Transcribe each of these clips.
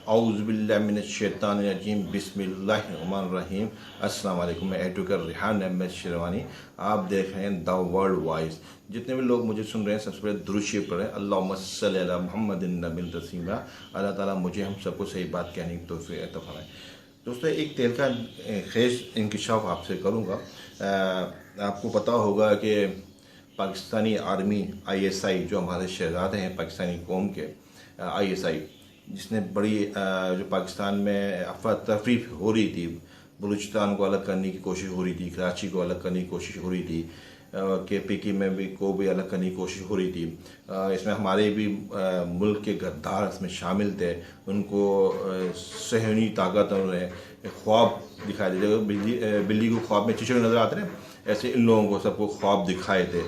औज़ुबिल्लाहिमिनश्शैतानिर्रजीम बिस्मिल्लाहिर्रहमानिर्रहीम। अस्सलाम वालेकुम। मैं एडवोकेट रिहान अहमद शेरवानी। आप देख रहे हैं द वर्ल्ड वॉइस। जितने भी लोग मुझे सुन रहे हैं सबसे पहले दुरूद शरीफ पढ़ें, अल्लाहुम्मा सल्लि अला मुहम्मदिन नबील तस्लीमा। अल्लाह ताला मुझे हम सबको सही बात कहने की तौफीक अता फरमाए। दोस्तों, एक तेल का खेस इंकिशाफ आपसे करूँगा। आपको पता होगा कि पाकिस्तानी आर्मी ISI जो हमारे शहजादे हैं पाकिस्तानी कौम के, ISI जिसने बड़ी जो पाकिस्तान में अफरा तफरी हो रही थी, बलूचिस्तान को अलग करने की कोशिश हो रही थी, कराची को अलग करने की कोशिश हो रही थी, KPK में भी को भी अलग करने की कोशिश हो रही थी। इसमें हमारे भी मुल्क के गद्दार इसमें शामिल थे। उनको सहनी ताकतों ने ख्वाब दिखाए थे। बिल्ली को ख्वाब में चिचड़े नज़र आते हैं, ऐसे इन लोगों को सबको ख्वाब दिखाए थे,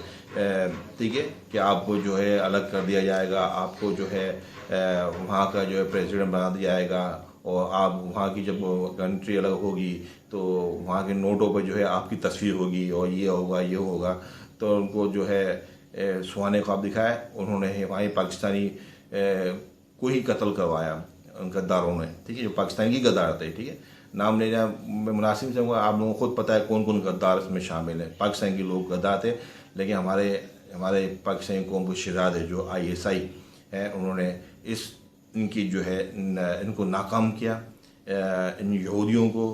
ठीक है, कि आपको जो है अलग कर दिया जाएगा, आपको जो है वहाँ का जो है प्रेसिडेंट बना दिया जाएगा, और आप वहाँ की जब कंट्री अलग होगी तो वहाँ के नोटों पर जो है आपकी तस्वीर होगी और ये होगा ये होगा। तो उनको जो है सुहाने ख्वाब दिखाया। उन्होंने वहाँ पाकिस्तानी को ही कत्ल करवाया गद्दारों ने, ठीक है, जो पाकिस्तान की गद्दार थे, ठीक है। नाम लेना मैं मुनासिब समझूंगा, आप लोगों को खुद पता है कौन कौन गद्दार इसमें शामिल है। पाकिस्तान के लोग गद्दार थे, लेकिन हमारे पाकिस्तानी कौम के शहजादे जो ISI है, उन्होंने इनकी जो है इनको नाकाम किया, इन यहूदियों को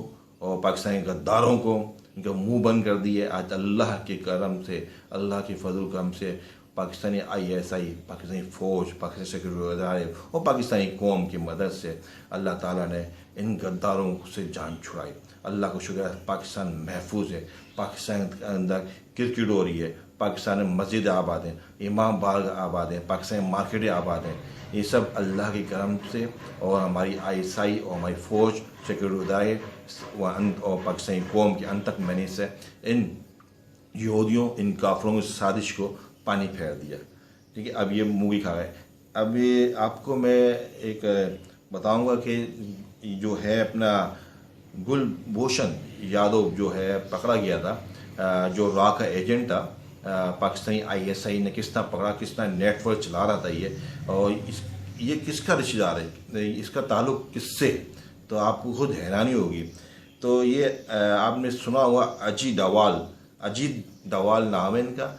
और पाकिस्तानी गद्दारों को इनका मुंह बंद कर दिए। आज अल्लाह के करम से, अल्लाह के फजल करम से पाकिस्तानी ISI, पाकिस्तानी फ़ौज, पाकिस्तानी सिक्योरिटी इदारे और पाकिस्तानी कौम की मदद से अल्लाह ताला ने इन गद्दारों से जान छुड़ाई। अल्लाह को शुक्र है, पाकिस्तान महफूज है। पाकिस्तान के अंदर क्रिकेट हो रही है, पाकिस्तान में मस्जिद आबाद हैं, इमाम बाग आबाद हैं, पाकिस्तान मार्केटें आबाद हैं। ये सब अल्लाह के करम से और हमारी ISI और हमारी फ़ौज, सिक्योरिटी इदारे और पाकिस्तानी कौम की अंतक मैनी से इन यहूदियों, इन काफरों की साजिश को पानी फेर दिया, ठीक है। अब ये मूवी खा गए। अब ये आपको मैं एक बताऊंगा कि जो है अपना गुलभूषण यादव जो है पकड़ा गया था, जो रॉ का एजेंट था, पाकिस्तानी ISI ने किस तरह पकड़ा, किस तरह नेटवर्क चला रहा था ये, और ये किसका रिश्तेदार है, इसका ताल्लुक किससे, तो आपको खुद हैरानी होगी। तो ये आपने सुना होगा अजीत डवाल नाम है इनका।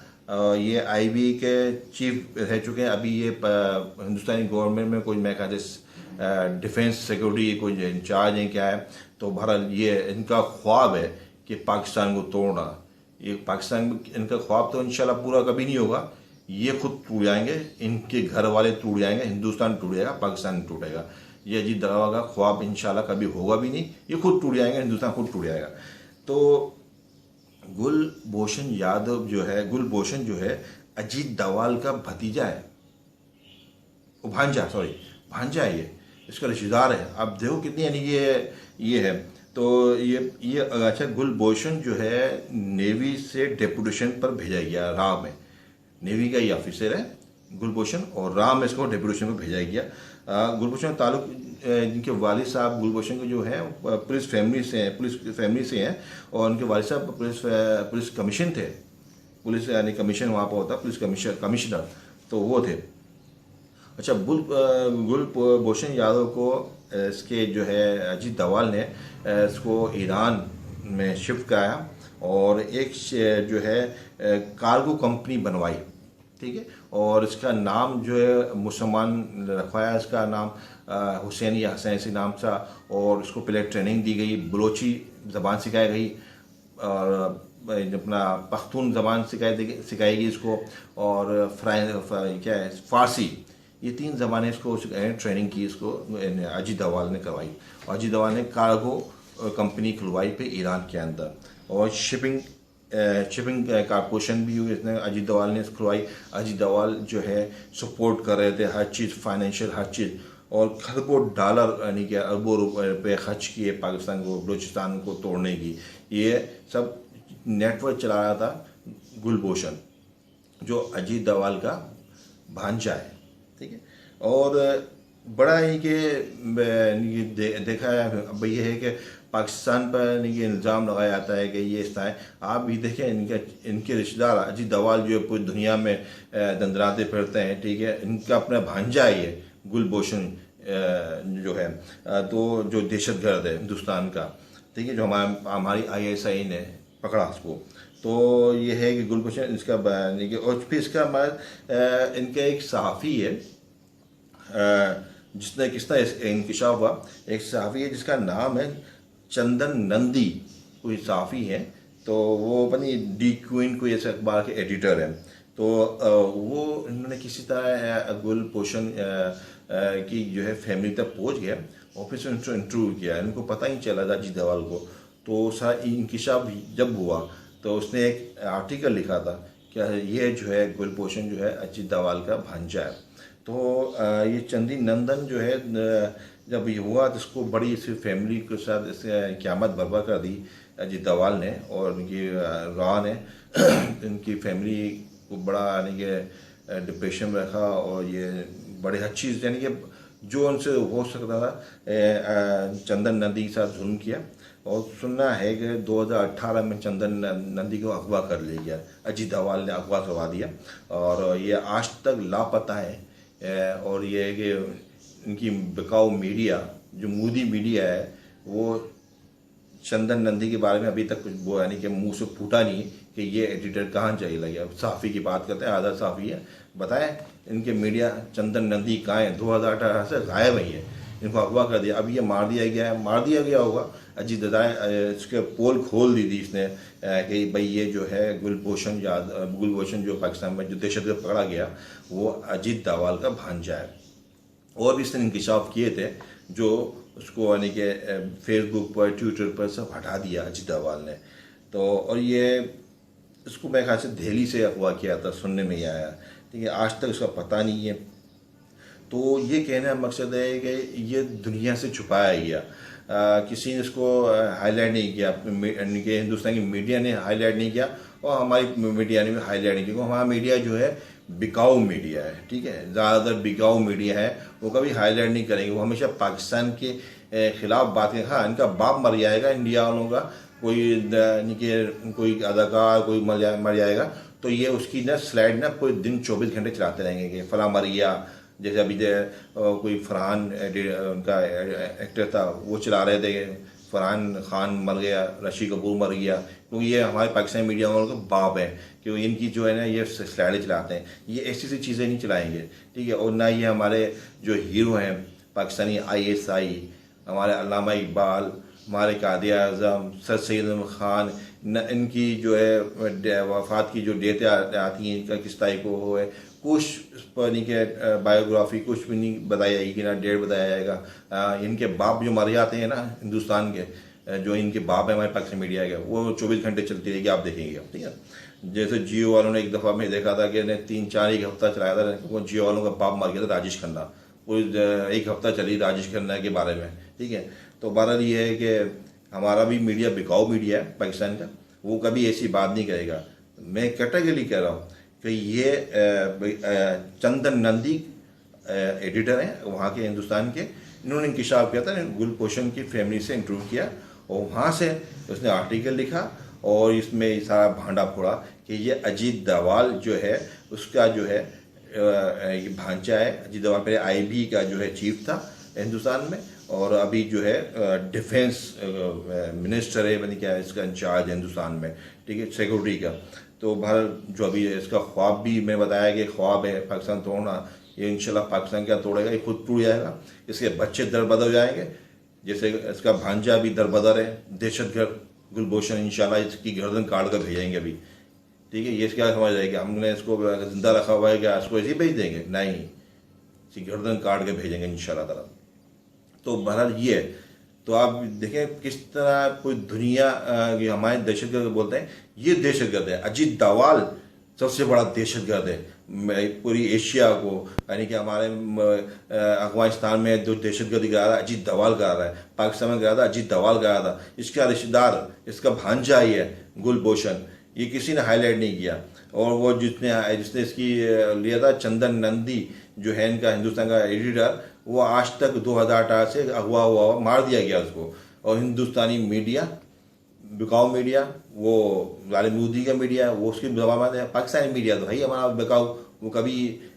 ये IB के चीफ रह चुके हैं। अभी ये हिंदुस्तानी गवर्नमेंट में कोई मैं कहते डिफेंस सिक्योरिटी कोई इंचार्ज है क्या है। तो बहरहाल ये इनका ख्वाब है कि पाकिस्तान को तोड़ना। ये पाकिस्तान इनका ख्वाब तो इंशाल्लाह पूरा कभी नहीं होगा। ये खुद टूट जाएंगे, इनके घर वाले टूट जाएंगे, हिंदुस्तान टूट जाएगा, पाकिस्तान टूटेगा। ये अजीत डवाल का ख्वाब इंशाल्लाह कभी होगा भी नहीं। ये खुद टूट जाएंगे, हिंदुस्तान खुद टूट जाएगा। तो गुलभूषण जो है अजीत डवाल का भतीजा है, भांजा है। ये इसका रिश्तेदार है। आप देखो कितनी यानी ये है। तो ये अच्छा, गुलभूषण जो है नेवी से डेपुटेशन पर भेजा गया राह में। नेवी का ये ऑफिसर है गुलभूषण, और राह में इसको डेपुटेशन पर भेजा गया। गुलभूषण ताल्लुक जिनके वालिद साहब गुलभूषण के जो हैं पुलिस फैमिली से हैं, और उनके वालिद साहब पुलिस कमीशन थे। पुलिस यानी कमीशन वहाँ पर होता, पुलिस कमिश्नर, तो वो थे। अच्छा, गुलभूषण यादव को इसके जो है अजीत डवाल ने इसको ईरान में शिफ्ट कराया और एक जो है कार्गो कंपनी बनवाई, ठीक है। और इसका नाम जो है मुसलमान रखवाया, इसका नाम हुसैन या हसैन से नाम था। और इसको पहले ट्रेनिंग दी गई, बलोची ज़बान सिखाई गई और अपना पख्तून ज़बान सिखाएगी इसको, और क्या है फ़ारसी, ये 3 ज़बानें इसको ट्रेनिंग की इसको अजीत डवाल ने करवाई। और अजीत डवाल ने कार्गो कंपनी खुलवाई पे ईरान के अंदर, और शिपिंग कारपोरेशन भी हुई इसने अजीत डवाल ने खुलवाई। अजीत डवाल जो है सपोर्ट कर रहे थे हर चीज़, फाइनेंशियल हर चीज़, और खरबों डॉलर यानी कि अरबों रुपए खर्च किए पाकिस्तान को, बलूचिस्तान को तोड़ने की। ये सब नेटवर्क चला रहा था गुलभूषण, जो अजीत डवाल का भांजा है, ठीक है। और बड़ा ही कि देखा है अब ये है कि पाकिस्तान पर ये इल्ज़ाम लगाया जाता है कि ये इस तरह है। आप भी देखें इनके रिश्तेदार अजीत डवाल जो है पूरी दुनिया में दंदराते फिरते हैं, ठीक है। इनका अपना भांजा है ये गुलभूषण, जो है तो जो दहशतगर्द है हिंदुस्तान का, ठीक है, जो हमारी ISI ने पकड़ा उसको। तो ये है कि गुलभूषण इसका बयान है कि, और फिर इसका इनका एक सहाफ़ी है जिसने किसका इंकशाफ हुआ, एक सहाफ़ी है जिसका नाम है चंदन नंदी, कोई सहाफ़ी है। तो वो अपनी डी क्वीन कोई ऐसे अखबार के एडिटर हैं। तो वो इन्होंने किसी तरह गुलभूषण की जो है फैमिली तक पहुंच गया और फिर उनसे इंटरव्यू किया। इनको पता ही चला था अजीत डोभाल को। तो सारा इंकशाफ जब हुआ तो उसने एक आर्टिकल लिखा था कि ये जो है गुलभूषण जो है अजीत डोभाल का भांजा है। तो ये चंदी नंदन जो है जब ये हुआ तो इसको बड़ी इसी फैमिली के साथ इसने क़यामत बर्पा कर दी अजीत डोभाल ने और उनकी रॉ ने इनकी फैमिली को बड़ा यानी कि डिप्रेशन में रखा। और ये बड़े हर चीज़ यानी कि जो उनसे हो सकता था चंदन नंदी के साथ जुल्म किया। और सुनना है कि 2018 में चंदन नंदी को अगवा कर लिया गया, अजीत डोभाल ने अगवा करवा दिया और ये आज तक लापता है। और ये है कि इनकी बिकाऊ मीडिया जो मोदी मीडिया है वो चंदन नंदी के बारे में अभी तक कुछ वो यानी कि मुंह से फूटा नहीं कि ये एडिटर कहाँ चला गया। सहाफ़ी की बात करते हैं, आधा सहाफ़ी है, बताएं इनके मीडिया चंदन नंदी कहाँ है, 2018 से गायब ही है, इनको अगवा कर दिया। अब ये मार दिया गया है, मार दिया गया होगा। अजीत इसके पोल खोल दी थी इसने कि भाई ये जो है गुलभूषण जो पाकिस्तान में जो दहशतगर्द पकड़ा गया वो अजीत डोभाल का भांजा है। और भी इसने इंकशाफ किए थे जो उसको यानी कि फेसबुक पर ट्विटर पर सब हटा दिया अजीत डोभाल ने। तो और ये इसको मेरे ख्याल से दिल्ली से अगवा किया था, सुनने में ही आया, ठीक है, आज तक उसका पता नहीं है। तो ये कहने का मकसद है कि ये दुनिया से छुपाया गया, किसी ने इसको हाईलाइट नहीं किया, हिंदुस्तान की मीडिया ने हाईलाइट नहीं किया और हमारी मीडिया ने भी हाईलाइट नहीं किया। हमारा मीडिया जो है बिकाऊ मीडिया है, ठीक है, ज़्यादातर बिकाऊ मीडिया है, वो कभी हाईलाइट नहीं करेंगे, वो हमेशा पाकिस्तान के खिलाफ बात करें। हाँ, इनका बाप मर जाएगा इंडिया वालों का, कोई अदाकार कोई मर जाएगा तो ये उसकी ना स्लाइड ना पूरे दिन 24 घंटे चलाते रहेंगे कि फला मर गया। जैसे अभी कोई फरहान उनका एक्टर था वो चला रहे थे फरहान खान मर गया, ऋषि कपूर मर गया, क्योंकि ये हमारे पाकिस्तानी मीडिया वालों का बाप है कि इनकी जो है ना ये स्लाइडें चलाते हैं। ये ऐसी चीज़ें नहीं चलाएंगे, ठीक है। और ना ये हमारे जो हीरो हैं पाकिस्तानी ISI, हमारे अल्लामा इकबाल, हमारे कायदे आज़म सर सैयद अहमद ख़ान, न इनकी जो है वफ़ात की जो डेटें आती हैं इनका किस तारीख को है, कुछ पर नहीं के बायोग्राफी कुछ भी नहीं बताई जाएगी कि ना डेट बताया जाएगा। इनके बाप जो मर जाते हैं ना हिंदुस्तान के, जो इनके बाप है हमारे पाकिस्तान मीडिया के, वो 24 घंटे चलती रहेगी, आप देखेंगे, ठीक है। जैसे जियो वालों ने एक दफ़ा मैं देखा था कि 3-4 एक हफ्ता चलाया था, वो जियो वालों का बाप मर गया था राजेश खन्ना, पूरी एक हफ्ता चली राजेश खन्ना के बारे में, ठीक है। तो बहरहाल ये है कि हमारा भी मीडिया बिकाऊ मीडिया है पाकिस्तान का, वो कभी ऐसी बात नहीं करेगा। मैं कैटेगरी कह रहा हूँ कि ये चंदन नंदी एडिटर हैं वहाँ के हिंदुस्तान के, इन्होंने इंकशाफ किया था, गुलभूषण की फैमिली से इंटरव्यू किया और वहाँ से उसने आर्टिकल लिखा और इसमें सारा भांडा फोड़ा कि ये अजीत डोभाल जो है उसका जो है ये भांजा है। अजीत डोभाल पहले IB का जो है चीफ था हिंदुस्तान में और अभी जो है डिफेंस मिनिस्टर है, यानी क्या इसका इंचार्ज हिंदुस्तान में, ठीक है, सिक्योरिटी का। तो भारत जो अभी इसका ख्वाब भी मैं बताया कि ख्वाब है पाकिस्तान तोड़ना, ये इंशाल्लाह पाकिस्तान क्या तोड़ेगा, ये खुद टूट जाएगा, इसके बच्चे दरबदर हो जाएंगे। जैसे इसका भांजा भी दरबदर है, दहशतगर्द गुलभूषण, इंशाल्लाह इसकी गर्दन काट कर भेजेंगे अभी, ठीक है। ये क्या समझ जाएगा हमने इसको जिंदा रखा हुआ है, क्या इसको ऐसे ही भेज देंगे? नहीं, इसकी गर्दन काट के भेजेंगे इंशाल्लाह ताला। तो बहरहाल ये है। तो आप देखें किस तरह कोई दुनिया हमारे दहशतगर्द बोलते हैं, ये दहशतगर्द है। अजीत डोभाल सबसे बड़ा दहशतगर्द है पूरी एशिया को, यानी कि हमारे अफगानिस्तान में जो दहशतगर्दी करा रहा है अजीत डोभाल करा रहा है, पाकिस्तान में करा था अजीत डोभाल करा था, इसका रिश्तेदार इसका भांजा ही है गुलभूषण, ये किसी ने हाईलाइट नहीं किया। और वो जिसने इसकी लिया था चंदन नंदी जो है इनका हिंदुस्तान का एडिटर, वो आज तक 2018 से अगवा हुआ मार दिया गया उसको। और हिंदुस्तानी मीडिया बिकाऊ मीडिया, वो वाले मोदी का मीडिया, वो उसकी जवाब है। पाकिस्तानी मीडिया तो भाई हमारा बिकाऊ, वो कभी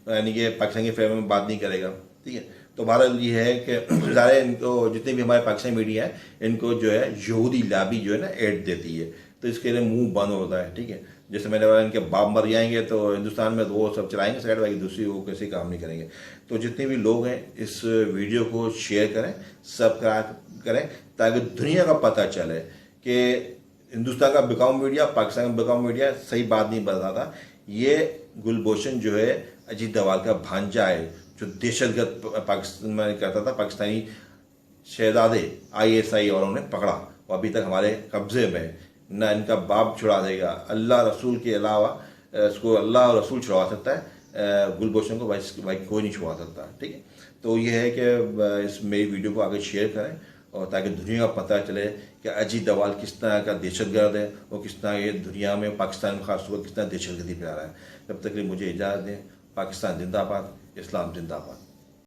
यानी कि पाकिस्तान के फेवर में बात नहीं करेगा, ठीक है। तो बहरहाल ये है कि ज़ाहिर इनको जितने भी हमारे पाकिस्तानी मीडिया है इनको जो है यहूदी लाबी जो है ना एड देती है, तो इसके लिए मुंह बंद होता है। ठीक है, जैसे मैंने बोला इनके बाप मर जाएंगे तो हिंदुस्तान में वो सब चलाएंगे साइड, बाकी दूसरी वो किसी काम नहीं करेंगे। तो जितने भी लोग हैं इस वीडियो को शेयर करें, सब्सक्राइब करें, ताकि दुनिया का पता चले कि हिंदुस्तान का बिकाऊ मीडिया, पाकिस्तान का बिकाऊ मीडिया सही बात नहीं बताता। ये गुलभूषण जो है अजीत डोभाल का भांजा है, जो दहशतगर्द पाकिस्तान में करता था। पाकिस्तानी शहजादे ISI और उन्हें पकड़ा, वो अभी तक हमारे कब्जे में। ना इनका बाप छुड़ा देगा, अल्लाह रसूल के अलावा इसको अल्लाह और रसूल छुड़वा सकता है, गुलभूषण को भाई कोई नहीं छुड़ा सकता। ठीक है, तो ये है कि इस मेरी वीडियो को आगे शेयर करें और ताकि दुनिया का पता चले कि अजीत डोभाल किस तरह का दहशतगर्द है और किस तरह ये दुनिया में, पाकिस्तान में खासतौर पर किस तरह दहशतगर्दी फैला रहा है। तब तक के लिए मुझे इजाज़त दें। पाकिस्तान जिंदाबाद, इस्लाम जिंदाबाद।